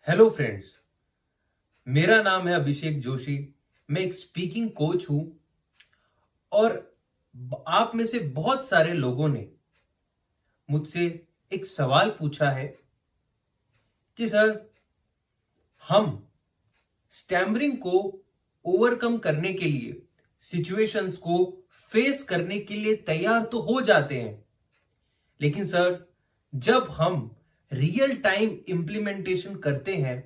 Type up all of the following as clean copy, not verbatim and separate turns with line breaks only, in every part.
Hello friends. मेरा नाम है अभिषेक जोशी। मैं एक स्पीकिंग कोच हूं और आप में से बहुत सारे लोगों ने मुझसे एक सवाल पूछा है कि सर, हम स्टैमरिंग को ओवरकम करने के लिए, सिचुएशंस को फेस करने के लिए तैयार तो हो जाते हैं, लेकिन सर, जब हम रियल टाइम इंप्लीमेंटेशन करते हैं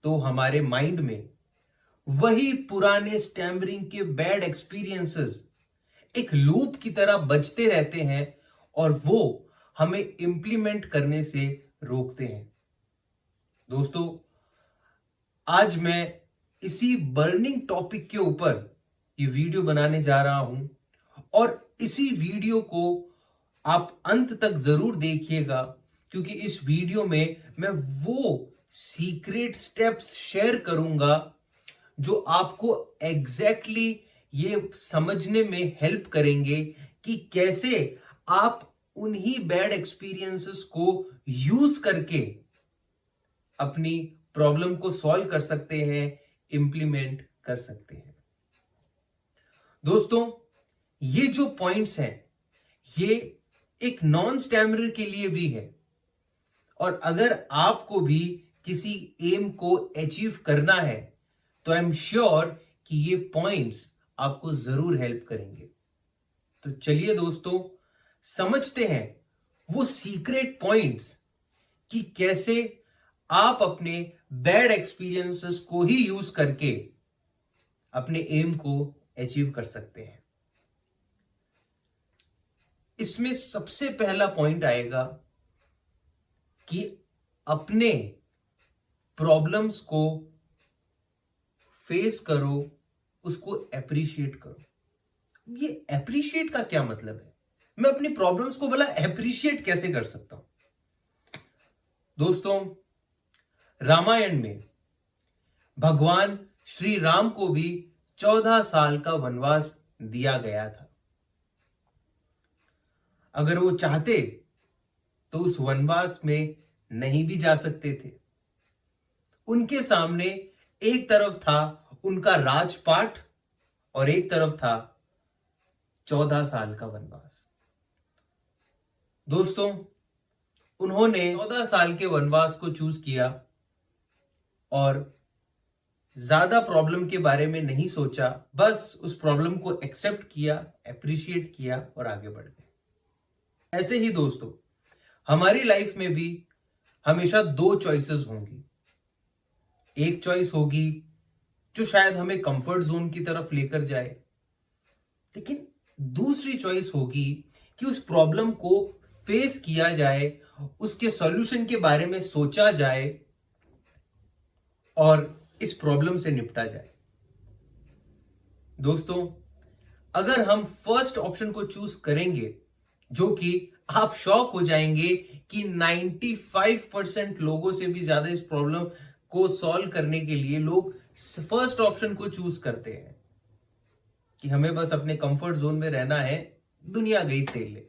तो हमारे माइंड में वही पुराने स्टैमरिंग के बैड एक्सपीरियंसेस एक लूप की तरह बजते रहते हैं और वो हमें इंप्लीमेंट करने से रोकते हैं। दोस्तों, आज मैं इसी बर्निंग टॉपिक के ऊपर ये वीडियो बनाने जा रहा हूं और इसी वीडियो को आप अंत तक जरूर देखिएगा, क्योंकि इस वीडियो में मैं वो सीक्रेट स्टेप्स शेयर करूंगा जो आपको एग्जैक्टली ये समझने में हेल्प करेंगे कि कैसे आप उन्हीं बैड एक्सपीरियंसेस को यूज करके अपनी प्रॉब्लम को सॉल्व कर सकते हैं, इंप्लीमेंट कर सकते हैं। दोस्तों, ये जो पॉइंट्स हैं ये एक नॉन स्टैमरर के लिए भी है, और अगर आपको भी किसी एम को अचीव करना है तो आई एम श्योर कि ये पॉइंट्स आपको जरूर हेल्प करेंगे। तो चलिए दोस्तों, समझते हैं वो सीक्रेट पॉइंट्स कि कैसे आप अपने बैड एक्सपीरियंसेस को ही यूज करके अपने एम को अचीव कर सकते हैं। इसमें सबसे पहला पॉइंट आएगा कि अपने प्रॉब्लम्स को फेस करो, उसको अप्रिशिएट करो। ये अप्रिशिएट का क्या मतलब है? मैं अपनी प्रॉब्लम्स को भला अप्रिशिएट कैसे कर सकता हूं? दोस्तों, रामायण में भगवान श्री राम को भी 14 साल का वनवास दिया गया था। अगर वो चाहते तो उस वनवास में नहीं भी जा सकते थे। उनके सामने एक तरफ था उनका राजपाट और एक तरफ था 14 साल का वनवास। दोस्तों, उन्होंने 14 साल के वनवास को चूज किया और ज्यादा प्रॉब्लम के बारे में नहीं सोचा, बस उस प्रॉब्लम को एक्सेप्ट किया, अप्रिशिएट किया और आगे बढ़ गए। ऐसे ही दोस्तों, हमारी लाइफ में भी हमेशा दो चॉइसेस होंगी। एक चॉइस होगी जो शायद हमें कंफर्ट जोन की तरफ लेकर जाए, लेकिन दूसरी चॉइस होगी कि उस प्रॉब्लम को फेस किया जाए, उसके सॉल्यूशन के बारे में सोचा जाए और इस प्रॉब्लम से निपटा जाए। दोस्तों, अगर हम फर्स्ट ऑप्शन को चूज करेंगे, जो कि आप शॉक हो जाएंगे कि 95% लोगों से भी ज्यादा इस प्रॉब्लम को सॉल्व करने के लिए लोग फर्स्ट ऑप्शन को चूज करते हैं कि हमें बस अपने कंफर्ट जोन में रहना है, दुनिया गई तेले।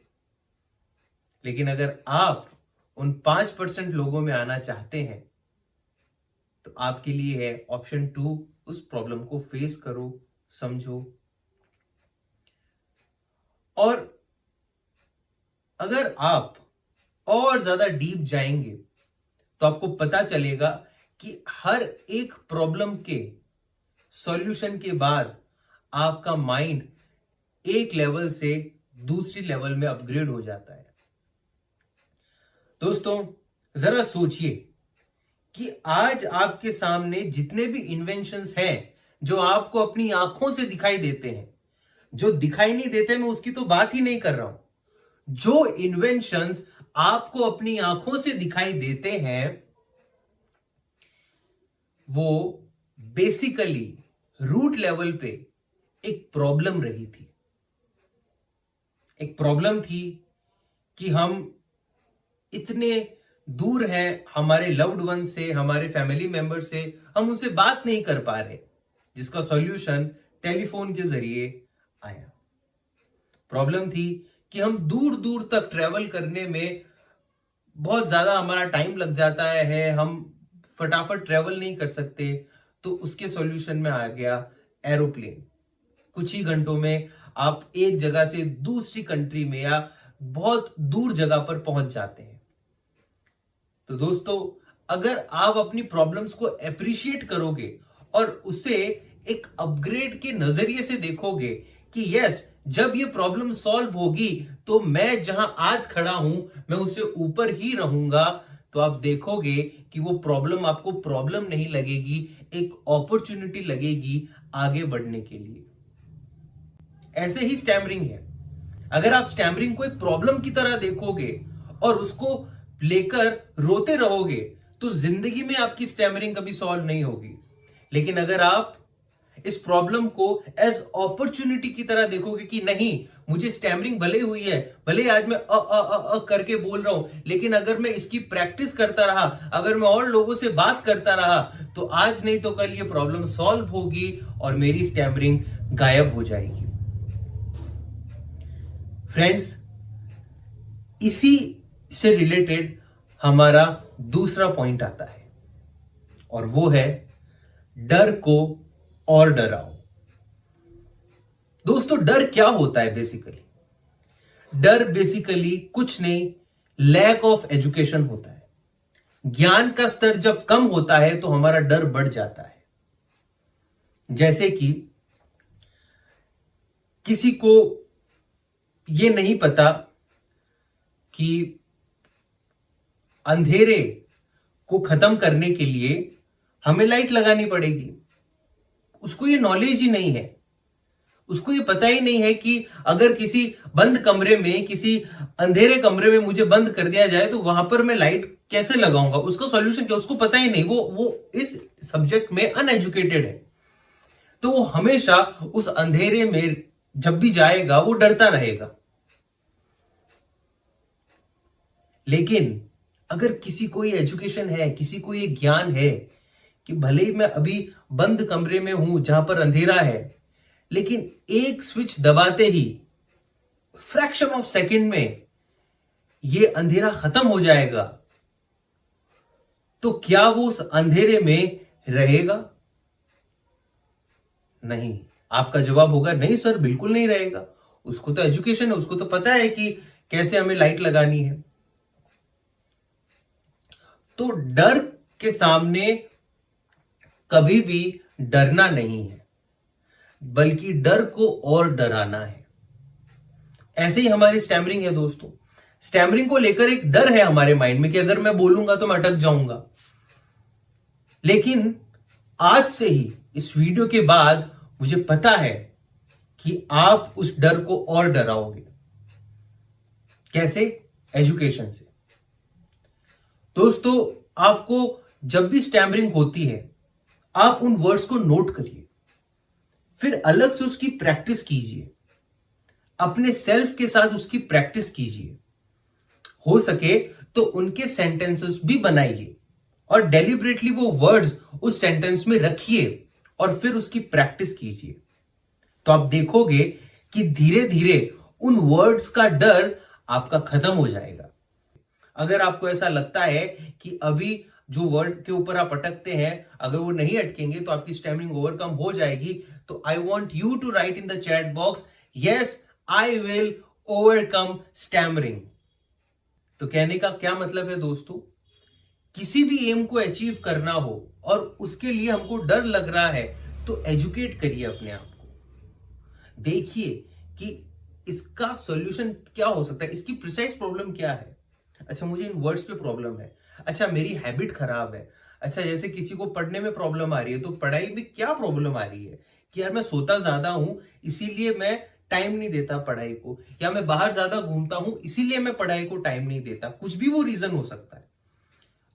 लेकिन अगर आप उन 5% लोगों में आना चाहते हैं तो आपके लिए है ऑप्शन 2, उस प्रॉब्लम को फेस करो, समझो। और अगर आप और ज्यादा डीप जाएंगे तो आपको पता चलेगा कि हर एक प्रॉब्लम के सॉल्यूशन के बाद आपका माइंड एक लेवल से दूसरी लेवल में अपग्रेड हो जाता है। दोस्तों, जरा सोचिए कि आज आपके सामने जितने भी इन्वेंशंस हैं जो आपको अपनी आंखों से दिखाई देते हैं, जो दिखाई नहीं देते मैं उसकी तो बात ही नहीं कर रहा हूं, जो इन्वेंशंस आपको अपनी आंखों से दिखाई देते हैं वो बेसिकली रूट लेवल पे एक प्रॉब्लम रही थी। एक प्रॉब्लम थी कि हम इतने दूर हैं हमारे लव्ड वन से, हमारे फैमिली मेंबर से, हम उनसे बात नहीं कर पा रहे, जिसका सॉल्यूशन टेलीफोन के जरिए आया। प्रॉब्लम थी कि हम दूर दूर तक ट्रेवल करने में बहुत ज्यादा हमारा टाइम लग जाता है, हम फटाफट ट्रेवल नहीं कर सकते, तो उसके सॉल्यूशन में आ गया एरोप्लेन। कुछ ही घंटों में आप एक जगह से दूसरी कंट्री में या बहुत दूर जगह पर पहुंच जाते हैं। तो दोस्तों, अगर आप अपनी प्रॉब्लम्स को एप्रिशिएट करोगे और उसे एक अपग्रेड के नजरिए से देखोगे कि यस, जब ये प्रॉब्लम सॉल्व होगी तो मैं जहां आज खड़ा हूं मैं उससे ऊपर ही रहूंगा, तो आप देखोगे कि वो प्रॉब्लम आपको प्रॉब्लम नहीं लगेगी, एक अपॉर्चुनिटी लगेगी आगे बढ़ने के लिए। ऐसे ही स्टैमरिंग है। अगर आप स्टैमरिंग को एक प्रॉब्लम की तरह देखोगे और उसको लेकर रोते रहोगे तो जिंदगी में आपकी स्टैमरिंग कभी सॉल्व नहीं होगी। लेकिन अगर आप इस प्रॉब्लम को एज अपॉर्चुनिटी की तरह देखोगे कि नहीं, मुझे स्टैमरिंग भले हुई है, भले आज मैं करके बोल रहा हूं, लेकिन अगर मैं इसकी प्रैक्टिस करता रहा, अगर मैं और लोगों से बात करता रहा, तो आज नहीं तो कल ये प्रॉब्लम सॉल्व होगी और मेरी स्टैमरिंग गायब हो जाएगी। फ्रेंड्स, इसी से रिलेटेड हमारा दूसरा पॉइंट आता है और वो है डर को और डराओ। दोस्तों, डर क्या होता है बेसिकली? डर बेसिकली कुछ नहीं, लैक ऑफ एजुकेशन होता है। ज्ञान का स्तर जब कम होता है तो हमारा डर बढ़ जाता है। जैसे कि किसी को यह नहीं पता कि अंधेरे को खत्म करने के लिए हमें लाइट लगानी पड़ेगी। उसको ये नॉलेज ही नहीं है। उसको ये पता ही नहीं है कि अगर किसी बंद कमरे में, किसी अंधेरे कमरे में मुझे बंद कर दिया जाए तो वहां पर मैं लाइट कैसे लगाऊंगा, उसका सॉल्यूशन क्या, उसको पता ही नहीं। वो इस सब्जेक्ट में अनएजुकेटेड है। तो वो हमेशा उस अंधेरे में जब भी जाएगा वो डरता रहेगा। लेकिन अगर किसी को ये एजुकेशन है, किसी को ये ज्ञान है कि भले ही मैं अभी बंद कमरे में हूं जहां पर अंधेरा है, लेकिन एक स्विच दबाते ही फ्रैक्शन ऑफ सेकंड में ये अंधेरा खत्म हो जाएगा, तो क्या वो उस अंधेरे में रहेगा? नहीं। आपका जवाब होगा नहीं सर, बिल्कुल नहीं रहेगा। उसको तो एजुकेशन है, उसको तो पता है कि कैसे हमें लाइट लगानी है। तो डर के सामने कभी भी डरना नहीं है, बल्कि डर को और डराना है। ऐसे ही हमारी स्टैमरिंग है दोस्तों। स्टैमरिंग को लेकर एक डर है हमारे माइंड में कि अगर मैं बोलूंगा तो मैं अटक जाऊंगा। लेकिन आज से ही इस वीडियो के बाद मुझे पता है कि आप उस डर को और डराओगे। कैसे? एजुकेशन से। दोस्तों, आपको जब भी स्टैमरिंग होती है, आप उन वर्ड्स को नोट करिए, फिर अलग से उसकी प्रैक्टिस कीजिए, अपने सेल्फ के साथ उसकी प्रैक्टिस कीजिए। हो सके तो उनके सेंटेंसेस भी बनाइए और डेलिबरेटली वो वर्ड्स उस सेंटेंस में रखिए और फिर उसकी प्रैक्टिस कीजिए। तो आप देखोगे कि धीरे धीरे उन वर्ड्स का डर आपका खत्म हो जाएगा। अगर आपको ऐसा लगता है कि अभी जो वर्ड के ऊपर आप अटकते हैं, अगर वो नहीं अटकेंगे तो आपकी स्टैमरिंग ओवरकम हो जाएगी, तो I want you to write in the chat box, yes I will overcome stammering. तो कहने का क्या मतलब है दोस्तों? किसी भी एम को अचीव करना हो और उसके लिए हमको डर लग रहा है, तो एजुकेट करिए अपने आप को। देखिए कि इसका सॉल्यूशन क्या हो सकता है, इसकी प्रिसाइज प्रॉब्लम क्या है। अच्छा, मुझे इन वर्ड्स पे प्रॉब्लम है। अच्छा, मेरी हैबिट खराब है। अच्छा, जैसे किसी को पढ़ने में प्रॉब्लम आ रही है, तो पढ़ाई में क्या प्रॉब्लम आ रही है कि यार मैं सोता ज्यादा हूं इसीलिए मैं टाइम नहीं देता पढ़ाई को, या मैं बाहर ज्यादा घूमता हूं इसीलिए मैं पढ़ाई को टाइम नहीं देता। कुछ भी वो रीजन हो सकता है।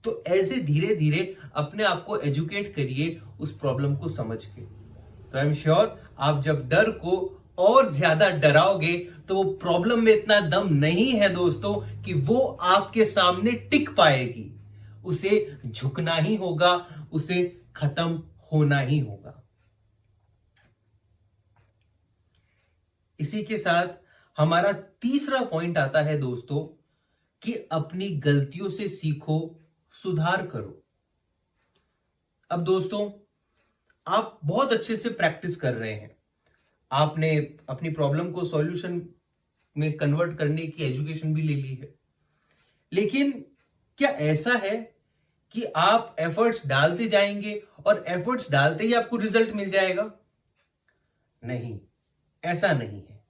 तो ऐसे धीरे धीरे अपने आप को एजुकेट करिए उस प्रॉब्लम को समझ के। तो आई एम श्योर आप जब डर को और ज्यादा डराओगे तो वो प्रॉब्लम में इतना दम नहीं है दोस्तों कि वो आपके सामने टिक पाएगी। उसे झुकना ही होगा, उसे खत्म होना ही होगा। इसी के साथ हमारा तीसरा पॉइंट आता है दोस्तों कि अपनी गलतियों से सीखो, सुधार करो। अब दोस्तों, आप बहुत अच्छे से प्रैक्टिस कर रहे हैं, आपने अपनी प्रॉब्लम को सॉल्यूशन में कन्वर्ट करने की एजुकेशन भी ले ली है, लेकिन क्या ऐसा है कि आप एफर्ट्स डालते जाएंगे और एफर्ट्स डालते ही आपको रिजल्ट मिल जाएगा? नहीं, ऐसा नहीं है।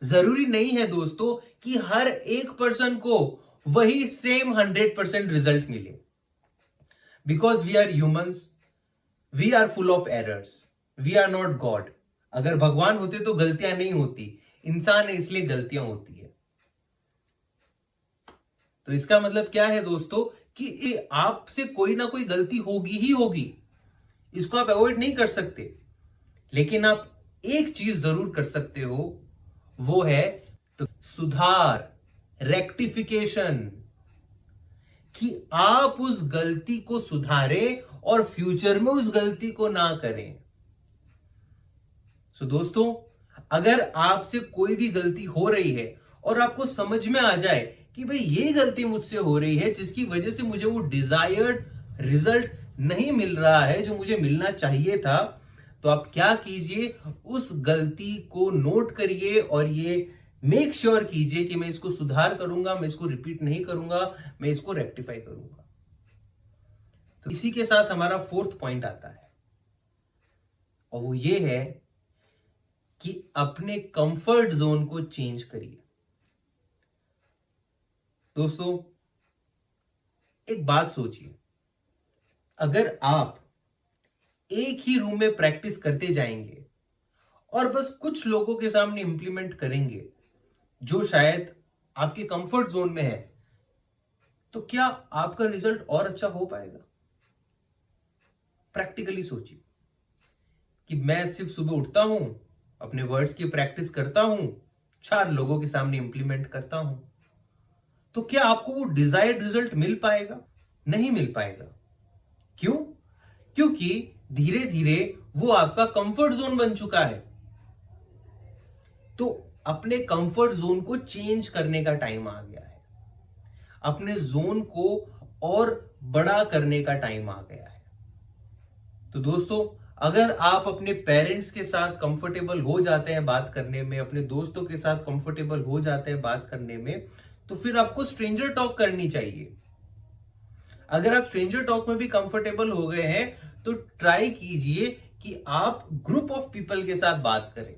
जरूरी नहीं है दोस्तों कि हर एक पर्सन को वही सेम 100% रिजल्ट मिले, because we are humans, we are full of errors, we are not god. अगर भगवान होते तो गलतियां नहीं होती, इंसान है इसलिए गलतियां होती है। तो इसका मतलब क्या है दोस्तों कि आपसे कोई ना कोई गलती होगी ही होगी, इसको आप अवॉइड नहीं कर सकते। लेकिन आप एक चीज जरूर कर सकते हो, वो है तो सुधार, रेक्टिफिकेशन, कि आप उस गलती को सुधारें और फ्यूचर में उस गलती को ना करें। सो दोस्तों, अगर आपसे कोई भी गलती हो रही है और आपको समझ में आ जाए कि भाई ये गलती मुझसे हो रही है जिसकी वजह से मुझे वो डिजायर्ड रिजल्ट नहीं मिल रहा है जो मुझे मिलना चाहिए था, तो आप क्या कीजिए, उस गलती को नोट करिए और ये मेक श्योर कीजिए कि मैं इसको सुधार करूंगा, मैं इसको रिपीट नहीं करूंगा, मैं इसको रेक्टिफाई करूंगा। तो इसी के साथ हमारा फोर्थ पॉइंट आता है, और वो ये है कि अपने कंफर्ट जोन को चेंज करिए। दोस्तों, एक बात सोचिए, अगर आप एक ही रूम में प्रैक्टिस करते जाएंगे और बस कुछ लोगों के सामने इंप्लीमेंट करेंगे जो शायद आपके कंफर्ट जोन में है, तो क्या आपका रिजल्ट और अच्छा हो पाएगा? प्रैक्टिकली सोचिए कि मैं सिर्फ सुबह उठता हूं, अपने वर्ड्स की प्रैक्टिस करता हूं, 4 लोगों के सामने इंप्लीमेंट करता हूं, तो क्या आपको वो डिजायर्ड रिजल्ट मिल पाएगा? नहीं मिल पाएगा। क्यों? क्योंकि धीरे धीरे वो आपका कंफर्ट जोन बन चुका है। तो अपने कंफर्ट जोन को चेंज करने का टाइम आ गया है, अपने जोन को और बड़ा करने का टाइम आ गया है। तो दोस्तों, अगर आप अपने पेरेंट्स के साथ कंफर्टेबल हो जाते हैं बात करने में, अपने दोस्तों के साथ कंफर्टेबल हो जाते हैं बात करने में, तो फिर आपको स्ट्रेंजर टॉक करनी चाहिए। अगर आप स्ट्रेंजर टॉक में भी कंफर्टेबल हो गए हैं तो ट्राई कीजिए कि आप ग्रुप ऑफ पीपल के साथ बात करें।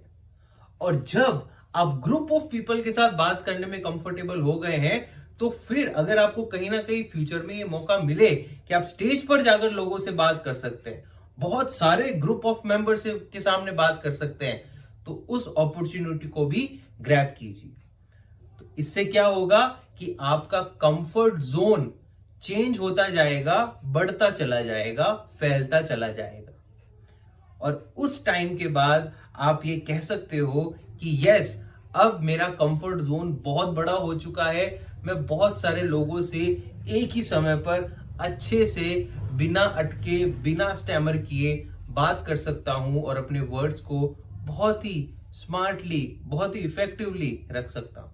और जब आप ग्रुप ऑफ पीपल के साथ बात करने में कंफर्टेबल हो गए हैं, तो फिर अगर आपको कहीं ना कहीं फ्यूचर में ये मौका मिले कि आप स्टेज पर जाकर लोगों से बात कर सकते हैं, बहुत सारे ग्रुप ऑफ मेंबर्स के सामने बात कर सकते हैं, तो उस अपॉर्चुनिटी को भी ग्रैब कीजिए। तो इससे क्या होगा कि आपका कंफर्ट जोन चेंज होता जाएगा, बढ़ता चला जाएगा, फैलता चला जाएगा, और उस टाइम के बाद आप ये कह सकते हो कि यस, अब मेरा कंफर्ट जोन बहुत बड़ा हो चुका है, मैं बहुत सारे लोगों से एक ही समय पर अच्छे से बिना अटके, बिना स्टैमर किए बात कर सकता हूं और अपने वर्ड्स को बहुत ही स्मार्टली, बहुत ही इफेक्टिवली रख सकता हूं।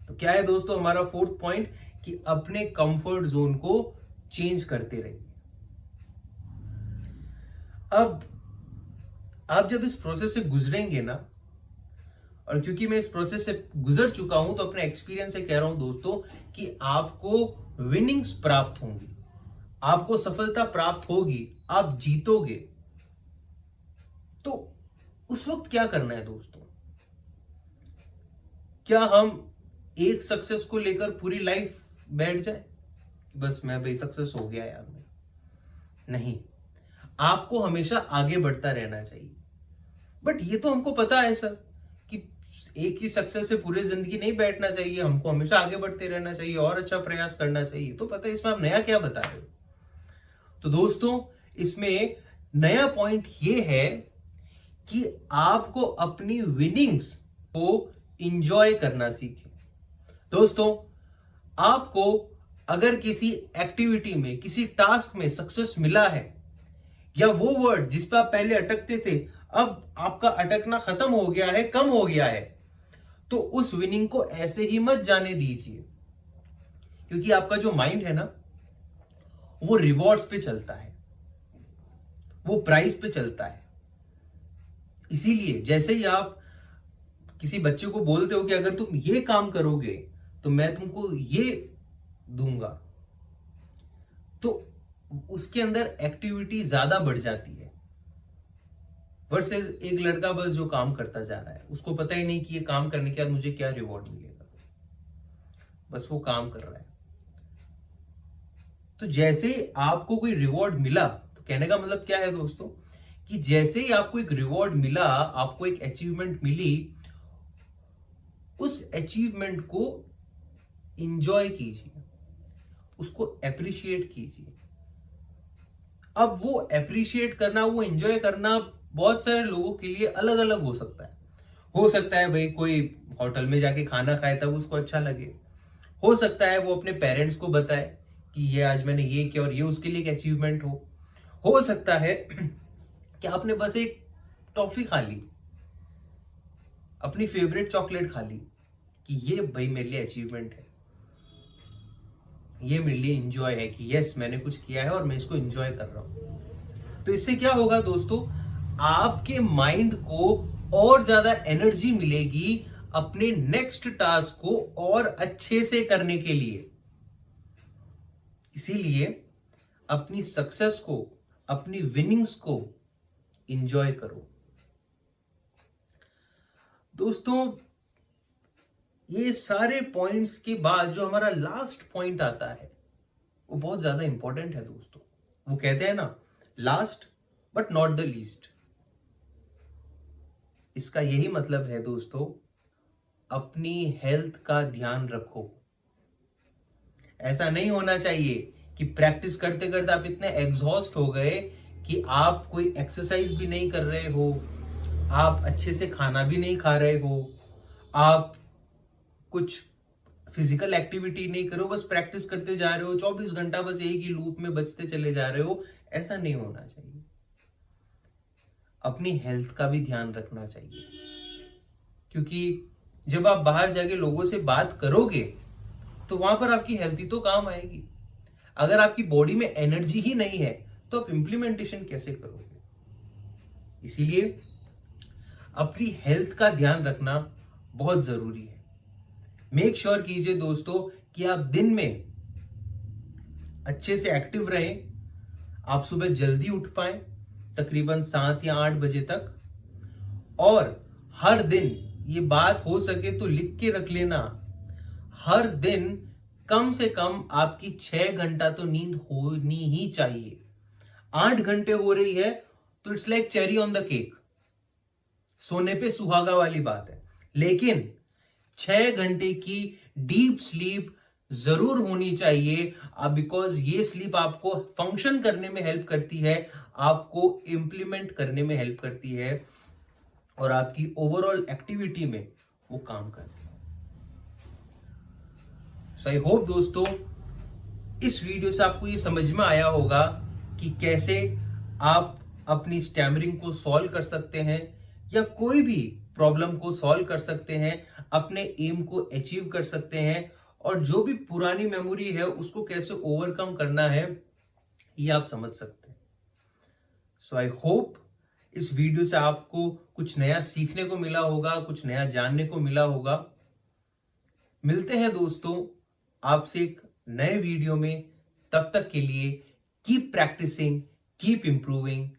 तो क्या है दोस्तों हमारा फोर्थ पॉइंट, कि अपने कंफर्ट जोन को चेंज करते रहिए। अब आप जब इस प्रोसेस से गुजरेंगे ना, और क्योंकि मैं इस प्रोसेस से गुजर चुका हूं तो अपने एक्सपीरियंस से कह रहा हूं दोस्तों कि आपको विनिंग्स प्राप्त होंगी, आपको सफलता प्राप्त होगी, आप जीतोगे। तो उस वक्त क्या करना है दोस्तों? क्या हम एक सक्सेस को लेकर पूरी लाइफ बैठ जाए कि बस मैं भाई सक्सेस हो गया यार? नहीं, आपको हमेशा आगे बढ़ता रहना चाहिए। बट ये तो हमको पता है सर कि एक ही सक्सेस से पूरी जिंदगी नहीं बैठना चाहिए, हमको हमेशा आगे बढ़ते रहना चाहिए और अच्छा प्रयास करना चाहिए। तो पता है इसमें आप नया क्या बता रहे हो? तो दोस्तों, इसमें नया पॉइंट ये है कि आपको अपनी विनिंग्स को इंजॉय करना सीखें। दोस्तों, आपको अगर किसी एक्टिविटी में, किसी टास्क में सक्सेस मिला है, या वो वर्ड जिस पर आप पहले अटकते थे अब आपका अटकना खत्म हो गया है, कम हो गया है, तो उस विनिंग को ऐसे ही मत जाने दीजिए। क्योंकि आपका जो माइंड है ना, वो रिवॉर्ड्स पे चलता है, वो प्राइस पे चलता है। इसीलिए जैसे ही आप किसी बच्चे को बोलते हो कि अगर तुम ये काम करोगे तो मैं तुमको ये दूंगा, तो उसके अंदर एक्टिविटी ज्यादा बढ़ जाती है वर्सेस एक लड़का बस जो काम करता जा रहा है, उसको पता ही नहीं कि ये काम करने के बाद मुझे क्या रिवॉर्ड मिलेगा, बस वो काम कर रहा है। तो जैसे ही आपको कोई रिवॉर्ड मिला, तो कहने का मतलब क्या है दोस्तों, कि जैसे ही आपको एक रिवॉर्ड मिला, आपको एक अचीवमेंट मिली, उस अचीवमेंट को इंजॉय कीजिए, उसको अप्रिशिएट कीजिए। अब वो अप्रिशिएट करना, वो एंजॉय करना बहुत सारे लोगों के लिए अलग अलग हो सकता है। हो सकता है भाई कोई होटल में जाके खाना खाए तब उसको अच्छा लगे, हो सकता है वो अपने पेरेंट्स को बताए कि ये आज मैंने ये किया और ये उसके लिए एक अचीवमेंट हो सकता है कि आपने बस एक टॉफी खा ली, अपनी फेवरेट चॉकलेट खा ली, कि ये भाई मेरे लिए अचीवमेंट है, ये मेरे लिए इंजॉय है कि यस मैंने कुछ किया है और मैं इसको इंजॉय कर रहा हूं। तो इससे क्या होगा दोस्तों, आपके माइंड को और ज्यादा एनर्जी मिलेगी अपने नेक्स्ट टास्क को और अच्छे से करने के लिए। इसीलिए अपनी सक्सेस को, अपनी विनिंग्स को इंजॉय करो दोस्तों। ये सारे पॉइंट्स के बाद जो हमारा लास्ट पॉइंट आता है वो बहुत ज्यादा इंपॉर्टेंट है दोस्तों। वो कहते हैं ना, last but not the least. इसका यही मतलब है दोस्तों, अपनी हेल्थ का ध्यान रखो। ऐसा नहीं होना चाहिए कि प्रैक्टिस करते करते आप इतने एग्जॉस्ट हो गए कि आप कोई एक्सरसाइज भी नहीं कर रहे हो, आप अच्छे से खाना भी नहीं खा रहे हो, आप कुछ फिजिकल एक्टिविटी नहीं करो, बस प्रैक्टिस करते जा रहे हो, 24 घंटा बस एक ही लूप में बचते चले जा रहे हो। ऐसा नहीं होना चाहिए। अपनी हेल्थ का भी ध्यान रखना चाहिए, क्योंकि जब आप बाहर जाके लोगों से बात करोगे तो वहां पर आपकी हेल्थ ही तो काम आएगी। अगर आपकी बॉडी में एनर्जी ही नहीं है तो आप इंप्लीमेंटेशन कैसे करोगे। इसीलिए अपनी हेल्थ का ध्यान रखना बहुत जरूरी है। मेक श्योर कीजिए दोस्तों कि आप दिन में अच्छे से एक्टिव रहें, आप सुबह जल्दी उठ पाए, तकरीबन 7 या 8 बजे तक, और हर दिन, ये बात हो सके तो लिख के रख लेना, हर दिन कम से कम आपकी 6 घंटा तो नींद होनी ही चाहिए। 8 घंटे हो रही है तो it's like cherry on the cake, सोने पे सुहागा वाली बात है। लेकिन 6 घंटे की डीप स्लीप जरूर होनी चाहिए, बिकॉज ये स्लीप आपको फंक्शन करने में हेल्प करती है, आपको इंप्लीमेंट करने में हेल्प करती है, और आपकी ओवरऑल एक्टिविटी में वो काम करती है। सो आई होप दोस्तों इस वीडियो से आपको ये समझ में आया होगा कि कैसे आप अपनी स्टैमरिंग को सॉल्व कर सकते हैं, या कोई भी प्रॉब्लम को सॉल्व कर सकते हैं, अपने एम को अचीव कर सकते हैं, और जो भी पुरानी मेमोरी है उसको कैसे ओवरकम करना है ये आप समझ सकते हैं। सो आई होप इस वीडियो से आपको कुछ नया सीखने को मिला होगा, कुछ नया जानने को मिला होगा। मिलते हैं दोस्तों आपसे एक नए वीडियो में, तब तक के लिए कीप प्रैक्टिसिंग, कीप इंप्रूविंग।